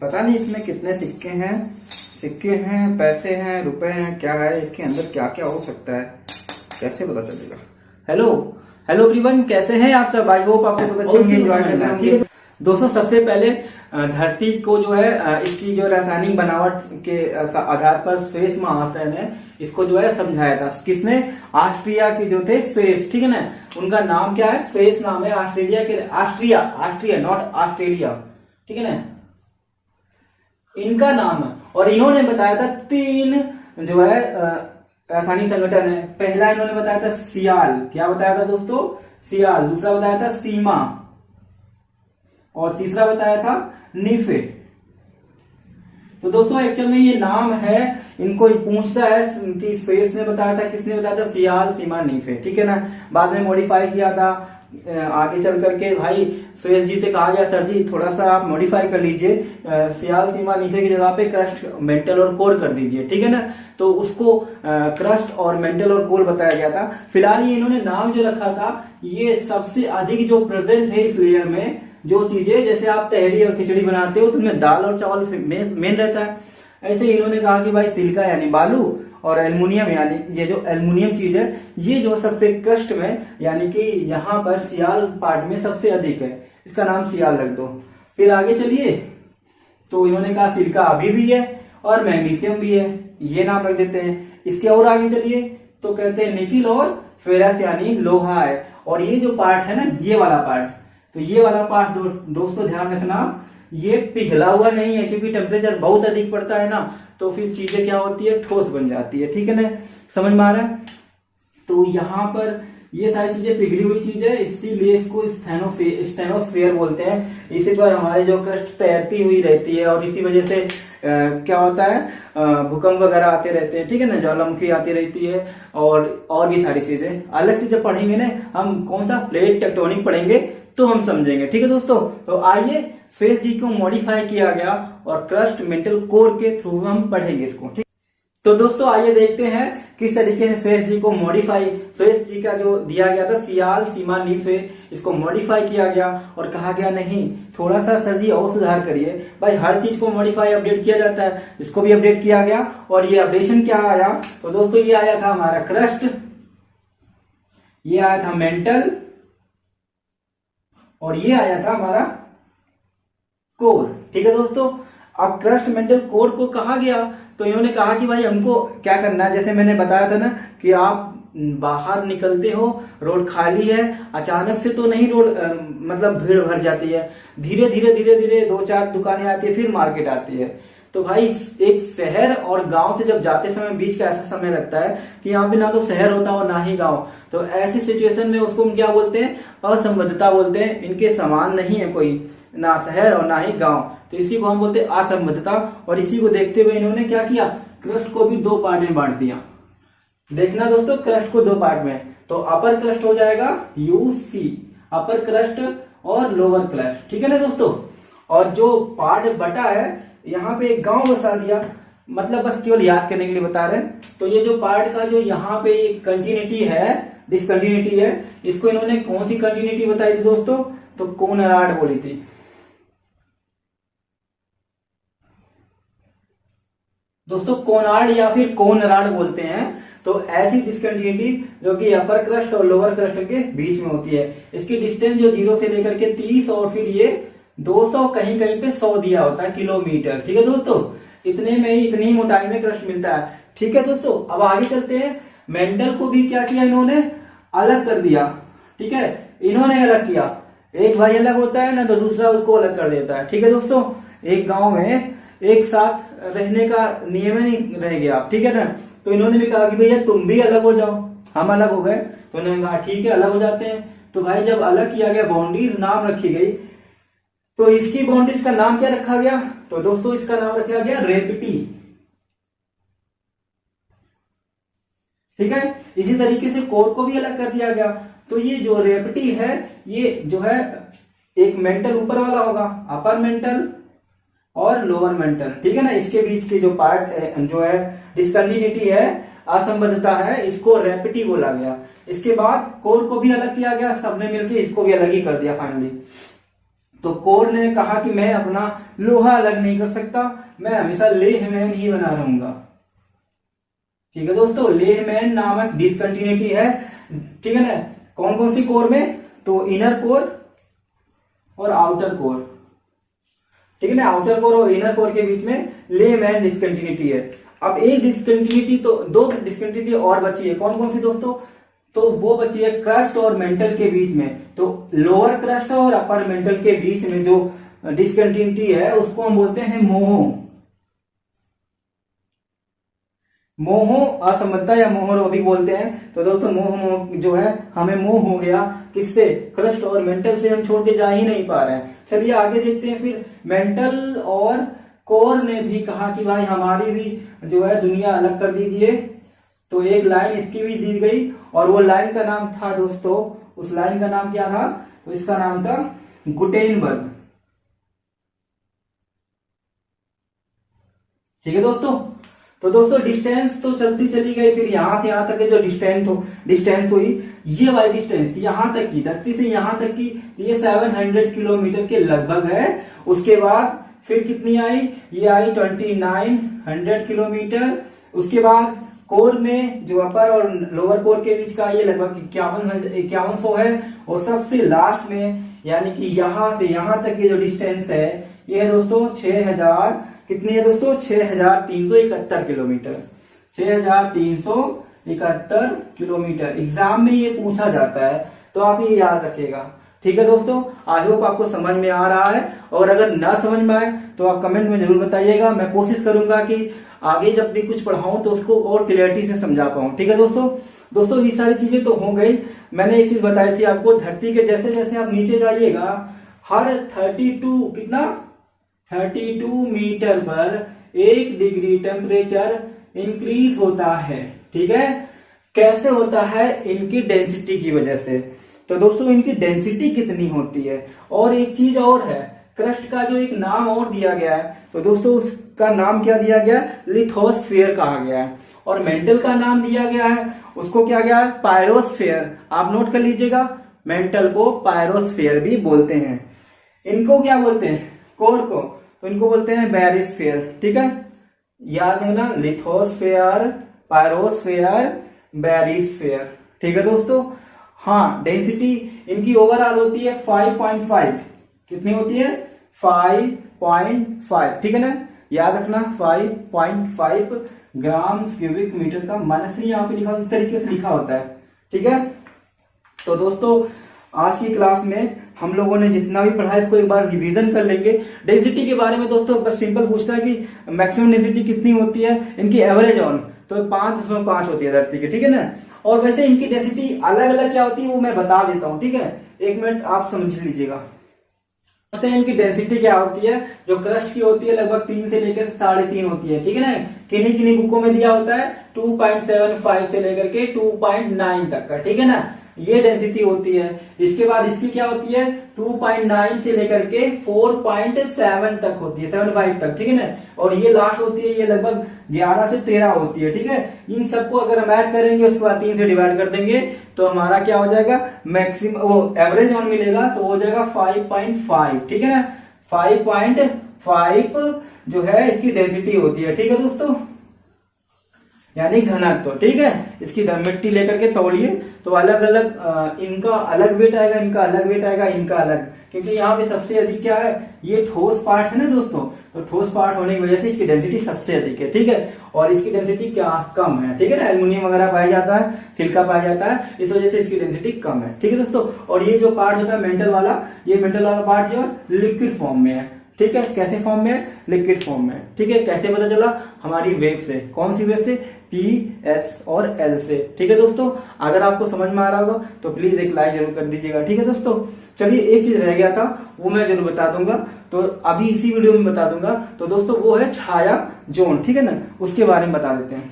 पता नहीं इसमें कितने सिक्के हैं, पैसे हैं, रुपए हैं, क्या है इसके अंदर, क्या क्या हो सकता है, कैसे पता चलेगा। हेलो हेलो एवरीवन, कैसे हैं आप सब? आई होप आप सब अच्छे होंगे, एंजॉय कर रहे होंगे। दोस्तों सबसे पहले धरती को जो है इसकी जो रासायनिक बनावट के आधार पर स्वेस महासैन ने इसको जो है समझाया था। किसने? ऑस्ट्रिया के जो थे स्वेस, ठीक है ना, उनका नाम क्या है? स्वेस नाम है। ऑस्ट्रेलिया के ऑस्ट्रिया नॉट ऑस्ट्रेलिया, ठीक है ना, इनका नाम है। और इन्होंने बताया था 3 जो है रासायनिक संगठन है। पहला इन्होंने बताया था सियाल, क्या बताया था दोस्तों? सियाल। दूसरा बताया था सीमा, और तीसरा बताया था नीफे। तो दोस्तों एक्चुअल में ये नाम है, इनको पूछता है कि स्पेस ने बताया था, किसने बताया था? सियाल, सीमा, नीफे, ठीक है ना। बाद में मॉडिफाई किया था आगे चल करके। भाई स्वेस जी से कहा गया, सर जी थोड़ा सा आप मॉडिफाई कर लीजिए, सियाल, सीमा, नीफे की जगह पे क्रस्ट, मेंटल और कोर कर दीजिए, ठीक है ना। तो उसको क्रस्ट और मेंटल और कोर बताया गया था। फिलहाल ये इन्होंने नाम जो रखा था, ये सबसे अधिक जो प्रेजेंट है इस लेयर में, जो चीजें जैसे आप तहरी और खिचड़ी बनाते हो तो उनमें दाल और चावल मेन रहता है, ऐसे इन्होंने कहा कि भाई सिलिका यानी बालू और एल्युमिनियम यानी ये जो एल्युमिनियम चीज है, ये जो सबसे क्रस्ट में यानी कि यहाँ पर सियाल पार्ट में सबसे अधिक है, इसका नाम सियाल रख दो। फिर आगे चलिए, तो इन्होंने कहा सिलिका अभी भी है और मैग्नीशियम भी है, ये नाम रख देते हैं। इसके और आगे चलिए तो कहते हैं निकिल और फेरस यानी लोहा है। और ये जो पार्ट है ना, ये वाला पार्ट, तो ये वाला पार्ट दोस्तों ध्यान रखना, ये पिघला हुआ नहीं है, क्योंकि टेम्परेचर बहुत अधिक पड़ता है ना, तो फिर चीजें क्या होती है? ठोस बन जाती है, ठीक है ना, समझ में आ रहा है। तो यहाँ पर ये सारी चीजें पिघली हुई चीज है, इसीलिए इसको स्टेनोस्फेयर बोलते हैं। इसी पर हमारे जो क्रस्ट तैरती हुई रहती है, और इसी वजह से क्या होता है, भूकंप वगैरह आते रहते हैं, ठीक है ना, ज्वालामुखी आती रहती है, और भी सारी चीजें अलग से जब पढ़ेंगे ना हम, कौन सा प्लेट टेक्टोनिक पढ़ेंगे तो हम समझेंगे, ठीक है दोस्तों। तो आइए, स्पेस जी को मॉडिफाई किया गया और क्रस्ट मेंटल कोर के थ्रू हम पढ़ेंगे इसको, ठीक। तो दोस्तों आइए देखते हैं किस तरीके से स्पेस जी को मॉडिफाई, स्पेस जी का जो दिया गया था सियाल, सीमा, नीफे, इसको मॉडिफाई किया गया और कहा गया नहीं थोड़ा सा सर जी और सुधार करिए। भाई हर चीज को मॉडिफाई अपडेट किया जाता है, इसको भी अपडेट किया गया। और ये अपडेशन क्या आया? तो दोस्तों ये आया था हमारा क्रस्ट, ये आया था मेंटल, और ये आया था हमारा कोर, ठीक है दोस्तों। अब क्रस्ट, मेंटल, कोर को कहा गया, तो इन्होंने कहा कि भाई हमको क्या करना है, जैसे मैंने बताया था ना कि आप बाहर निकलते हो, रोड खाली है, अचानक से तो नहीं रोड मतलब भीड़ भर जाती है, धीरे धीरे 2-4 दुकानें आती है, फिर मार्केट आती है। तो भाई एक शहर और गांव से जब जाते समय बीच का ऐसा समय लगता है कि यहाँ पे ना तो शहर होता हो ना ही गांव, तो ऐसी सिचुएशन में उसको हम क्या बोलते हैं? असंबद्धता बोलते हैं। इनके समान नहीं है कोई, ना शहर और ना ही गांव, तो इसी को हम बोलते हैं असंबद्धता। और इसी को देखते हुए इन्होंने क्या किया? क्रस्ट को भी 2 पार्ट में बांट दिया। देखना दोस्तों, क्रस्ट को 2 पार्ट में, तो अपर क्रस्ट हो जाएगा यूसी, अपर क्रस्ट, और लोअर क्रस्ट, ठीक है ना दोस्तों। और जो पार्ट बटा है, यहाँ पे एक गांव बसा दिया, मतलब बस केवल याद करने के लिए बता रहे हैं। तो ये जो पार्ट का जो यहाँ पे कंटिन्यूटी है, डिसकंटिन्यूटी है, इसको इन्होंने कौन सी कंटिन्यूटी बताई थी दोस्तों? तो कोनराड बोली थी। दोस्तों कोनार्ड या फिर कोनराड बोलते हैं। तो ऐसी डिसकंटिन्यूटी जो कि अपर क्रस्ट और लोअर क्रस्ट के बीच में होती है, इसकी डिस्टेंस जो 0 से लेकर के 30 और फिर ये 200 कहीं कहीं पे 100 दिया होता है किलोमीटर, ठीक है दोस्तों। इतने में ही, इतनी मोटाई में क्रस्ट मिलता है, ठीक है दोस्तों। अब आगे चलते हैं, मेंटल को भी क्या किया इन्होंने? अलग कर दिया, ठीक है, इन्होंने अलग किया। एक भाई अलग होता है ना, तो दूसरा उसको अलग कर देता है, ठीक है दोस्तों। एक गांव में एक साथ रहने का नियम नहीं रह गया, ठीक है ना, तो इन्होंने भी कहा कि भैया तुम भी अलग हो जाओ, हम अलग हो गए, तो इन्होंने कहा ठीक है अलग हो जाते हैं। तो भाई जब अलग किया गया, बाउंड्रीज नाम रखी गई, तो इसकी बाउंड्रीज का नाम क्या रखा गया? तो दोस्तों इसका नाम रखा गया रेपिटी, ठीक है। इसी तरीके से कोर को भी अलग कर दिया गया। तो ये जो रेपिटी है, ये जो है एक मेंटल ऊपर वाला होगा, अपर मेंटल और लोअर मेंटल, ठीक है ना। इसके बीच की जो पार्ट जो है डिसकंटिन्यूटी है, असंबद्धता है, इसको रेपिटी बोला गया। इसके बाद कोर को भी अलग किया गया, सबने मिलकर इसको भी अलग ही कर दिया फाइनली। तो कोर ने कहा कि मैं अपना लोहा अलग नहीं कर सकता, मैं हमेशा लेहमैन ही बना रहूंगा। ठीक है दोस्तों, लेहमैन नामक डिसकंटिन्यूटी है। ठीक है ना, कौन कौन सी कोर में, तो इनर कोर और आउटर कोर। ठीक है ना, आउटर कोर और इनर कोर के बीच में लेहमैन डिसकंटिन्यूटी है। अब एक डिसकंटिन्यूटी, तो दो डिसकंटिन्यूटी और बची है, कौन कौन सी दोस्तों, तो वो बची है क्रस्ट और मेंटल के बीच में। तो लोअर क्रस्ट और अपर मेंटल के बीच में जो डिसकंटिन्यूटी है उसको हम बोलते हैं मोह। मोह असमता या मोह भी बोलते हैं। तो दोस्तों मोह जो है, हमें मोह हो गया किससे, क्रस्ट और मेंटल से, हम छोड़ के जा ही नहीं पा रहे हैं। चलिए आगे देखते हैं। फिर मेंटल और कोर ने भी कहा कि भाई हमारी भी जो है दुनिया अलग कर दीजिए। तो एक लाइन इसकी भी दी गई और वो लाइन का नाम था दोस्तों, उस लाइन का नाम क्या था, तो इसका नाम था गुटेनबर्ग। ठीक है दोस्तों, तो दोस्तों डिस्टेंस तो चलती चली गई। फिर यहां से यहां तक के जो डिस्टेंस हुई, ये वाली डिस्टेंस यहां तक की, धरती से यहां तक की, ये 700 किलोमीटर के लगभग है। उसके बाद फिर कितनी आई, ये आई 2900 किलोमीटर। उसके बाद कोर में जो अपर और लोअर कोर के बीच का ये लगभग 5100 है। और सबसे लास्ट में यानी कि यहां से यहां तक की जो डिस्टेंस है, ये है दोस्तों 6000, कितनी है दोस्तों, 6371 किलोमीटर। 6371 किलोमीटर एग्जाम में ये पूछा जाता है, तो आप ये याद रखिएगा। ठीक है दोस्तों, आई होप आपको समझ में आ रहा है, और अगर ना समझ में आए तो आप कमेंट में जरूर बताइएगा। मैं कोशिश करूंगा कि आगे जब भी कुछ पढ़ाऊं तो उसको और क्लियरिटी से समझा पाऊं। ठीक है दोस्तों ये सारी चीजें तो हो गई। मैंने एक चीज बताई थी आपको, धरती के जैसे जैसे आप नीचे जाइएगा, हर 32 मीटर पर 1 डिग्री टेम्परेचर इंक्रीज होता है। ठीक है, कैसे होता है, इनकी डेंसिटी की वजह से। तो दोस्तों इनकी डेंसिटी कितनी होती है, और एक चीज और है, क्रस्ट का जो एक नाम और दिया गया है, तो दोस्तों उसका नाम क्या दिया गया, लिथोस्फीयर कहा गया है। और मेंटल का नाम दिया गया है, उसको क्या गया है, पायरोस्फीयर। आप नोट कर लीजिएगा, मेंटल को पायरोस्फीयर भी बोलते हैं। इनको क्या बोलते हैं, कोर को, तो इनको बोलते हैं बैरिस्फीयर। ठीक है, याद रखना, लिथोस्फीयर, पायरोस्फीयर, बैरिस्फीयर। ठीक है दोस्तों, हाँ डेंसिटी इनकी ओवरऑल होती है 5.5। कितनी होती है, 5.5। ठीक है ना, याद रखना 5.5 ग्राम क्यूबिक मीटर का -3 यहाँ पे लिखा, इस तरीके से लिखा होता है। ठीक है, तो दोस्तों आज की क्लास में हम लोगों ने जितना भी पढ़ा है इसको एक बार रिवीजन कर लेंगे। डेंसिटी के बारे में दोस्तों बस सिंपल पूछता है कि मैक्सिमम डेंसिटी कितनी होती है, इनकी एवरेज ऑन, तो 5.5 होती है धरती की। ठीक है ना, और वैसे इनकी डेंसिटी अलग अलग क्या होती है वो मैं बता देता हूं। ठीक है, एक मिनट आप समझ लीजिएगा। इनकी डेंसिटी क्या होती है, जो क्रस्ट की होती है लगभग 3 से लेकर 3.5 होती है। ठीक है ना, किन्हीं किन्हीं बुकों में दिया होता है 2.75 से लेकर के 2.9 तक का। ठीक है ना, ये डेंसिटी होती है। इसके बाद इसकी क्या होती है, 2.9 से लेकर के 4.7 तक होती है, 7.5 तक। ठीक है ना, और ये लास्ट होती है, ये लगभग 11 से 13 होती है। ठीक है, इन सबको अगर हम ऐड करेंगे उसके बाद 3 से डिवाइड कर देंगे तो हमारा क्या हो जाएगा, मैक्सिमम वो एवरेज वन मिलेगा, तो हो जाएगा 5.5। ठीक है ना, 5.5 जो है इसकी डेंसिटी होती है। ठीक है दोस्तों, यानी घनत्व। ठीक है, इसकी मिट्टी लेकर के तौलिए तो अलग अलग इनका अलग वेट आएगा, इनका अलग वेट आएगा, इनका अलग, क्योंकि यहाँ पे सबसे अधिक क्या है, ये ठोस पार्ट है ना दोस्तों, तो ठोस पार्ट होने की वजह से इसकी डेंसिटी सबसे अधिक है। ठीक है, और इसकी डेंसिटी क्या कम है। ठीक है ना, एल्युमिनियम वगैरह पाया जाता है, सिलिका पाया जाता है, इस वजह से इसकी डेंसिटी कम है। ठीक है दोस्तों, और ये जो पार्ट होता है मेंटल वाला, ये मेंटल वाला पार्ट जो लिक्विड फॉर्म में है। ठीक है, कैसे फॉर्म में है, लिक्विड फॉर्म में। ठीक है, कैसे पता चला, हमारी वेव से। कौन सी वेव से, P, S और L से। ठीक है दोस्तों, अगर आपको समझ में आ रहा होगा तो प्लीज एक लाइक जरूर कर दीजिएगा। ठीक है दोस्तों, चलिए एक चीज रह गया था वो मैं जरूर बता दूंगा, तो अभी इसी वीडियो में बता दूंगा। तो दोस्तों वो है छाया जोन। ठीक है ना, उसके बारे में बता देते हैं।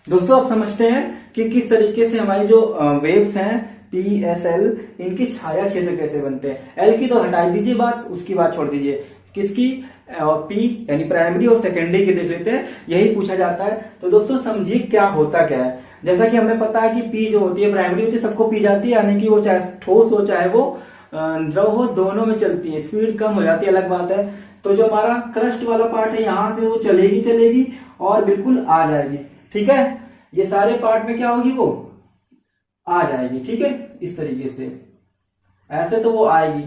दोस्तों आप समझते हैं कि किस तरीके से हमारी जो वेव्स हैं P, S, L, इनकी छाया क्षेत्र कैसे बनते हैं। L की तो हटा दीजिए बात, उसकी बात छोड़ दीजिए, किसकी, और P यानी प्राइमरी और सेकेंडरी की देख लेते हैं, यही पूछा जाता है। तो दोस्तों समझिए क्या होता क्या है। जैसा कि हमें पता है कि P जो होती है प्राइमरी होती है, सबको पी जाती है, यानी कि वो चाहे ठोस हो चाहे वो द्रव हो दोनों में चलती है, स्पीड कम हो जाती है अलग बात है। तो जो हमारा क्रस्ट वाला पार्ट है यहां से वो चलेगी और बिल्कुल आ जाएगी, ठीक है। ये सारे पार्ट में क्या होगी, वो आ जाएगी, ठीक है। इस तरीके से ऐसे तो वो आएगी,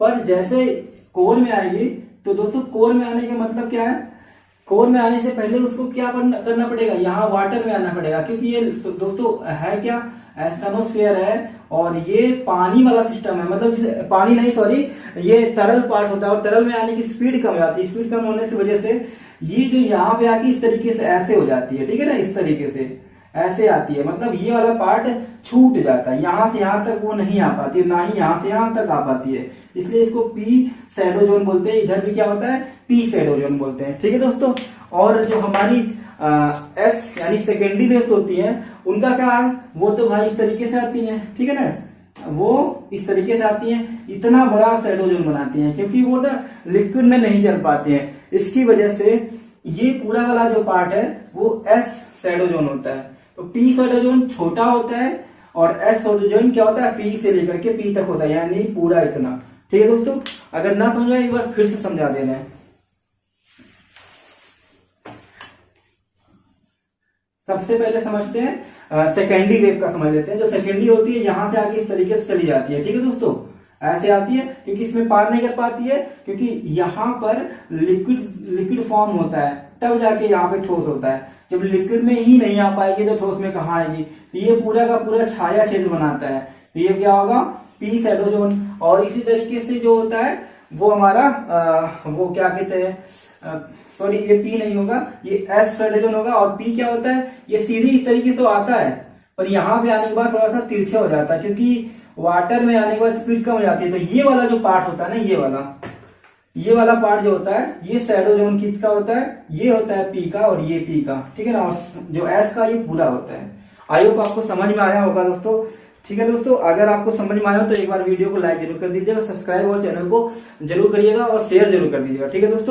पर जैसे कोर में आएगी तो दोस्तों कोर में आने का मतलब क्या है, कोर में आने से पहले उसको क्या करना पड़ेगा, यहाँ वाटर में आना पड़ेगा, क्योंकि ये दोस्तों है क्या, एस्ट्रोनोस्फेयर है और ये पानी वाला सिस्टम है, मतलब पानी नहीं सॉरी, ये तरल पार्ट होता है और तरल में आने की स्पीड कम हो जाती है। स्पीड कम होने की वजह से ये जो यहाँ पे आके इस तरीके से ऐसे हो जाती है, ठीक है ना, इस तरीके से ऐसे आती है, मतलब ये वाला पार्ट छूट जाता है, यहां से यहां तक वो नहीं आ पाती, ना ही यहां से यहां तक आ पाती है, इसलिए इसको पी शैडो जोन बोलते हैं। इधर भी क्या होता है, पी शैडो जोन बोलते हैं, ठीक है दोस्तों। और जो हमारी एस यानी सेकेंडरी वेव्स होती हैं उनका क्या है, वो तो भाई इस तरीके से आती हैं, ठीक है ना, वो इस तरीके से आती हैं, इतना बड़ा शैडो जोन बनाती हैं, क्योंकि वो ना लिक्विड में नहीं चल पाती हैं, इसकी वजह से ये पूरा वाला जो पार्ट है वो एस शैडो जोन होता है। तो पी शैडो जोन छोटा होता है और एस शैडो जोन क्या होता है, पी से लेकर के पी तक होता है, यानी पूरा इतना, ठीक है दोस्तों। अगर ना समझ में एक बार फिर से समझा देना है। सबसे पहले समझते हैं सेकेंडरी वेव का, समझ लेते हैं। जो सेकेंडरी होती है यहां से आके इस तरीके से चली जाती है, ठीक है दोस्तों, ऐसे आती है, क्योंकि इसमें पार नहीं कर पाती है, क्योंकि यहाँ पर लिक्विड फॉर्म होता है, तब जाके यहाँ पे ठोस होता है। जब लिक्विड में ही नहीं आ पाएगी तो ठोस में कहाँ आएगी, तो ये पूरा का पूरा छाया क्षेत्र बनाता है, तो ये क्या होगा, पी शैडो जोन। और इसी तरीके से जो होता है वो हमारा वो क्या कहते हैं, सॉरी ये पी नहीं होगा, ये एस शैडो जोन होगा। और पी क्या होता है, ये सीधी इस तरीके से तो आता है, पर यहाँ पे आने के बाद थोड़ा सा तिरछा हो जाता है, क्योंकि वाटर में आने के बाद स्पीड कम हो जाती है। तो ये वाला जो पार्ट होता है ना, ये वाला पार्ट जो होता है, ये शैडो जोन किसका होता है, ये होता है पी का और ये पी का, ठीक है ना। और जो एस का ये पूरा होता है। आई होप आपको समझ में आया होगा दोस्तों, ठीक है दोस्तों। अगर आपको समझ में आया हो तो एक बार वीडियो को लाइक जरूर कर दीजिएगा, सब्सक्राइब और चैनल को जरूर करिएगा और शेयर जरूर कर दीजिएगा, ठीक है दोस्तों।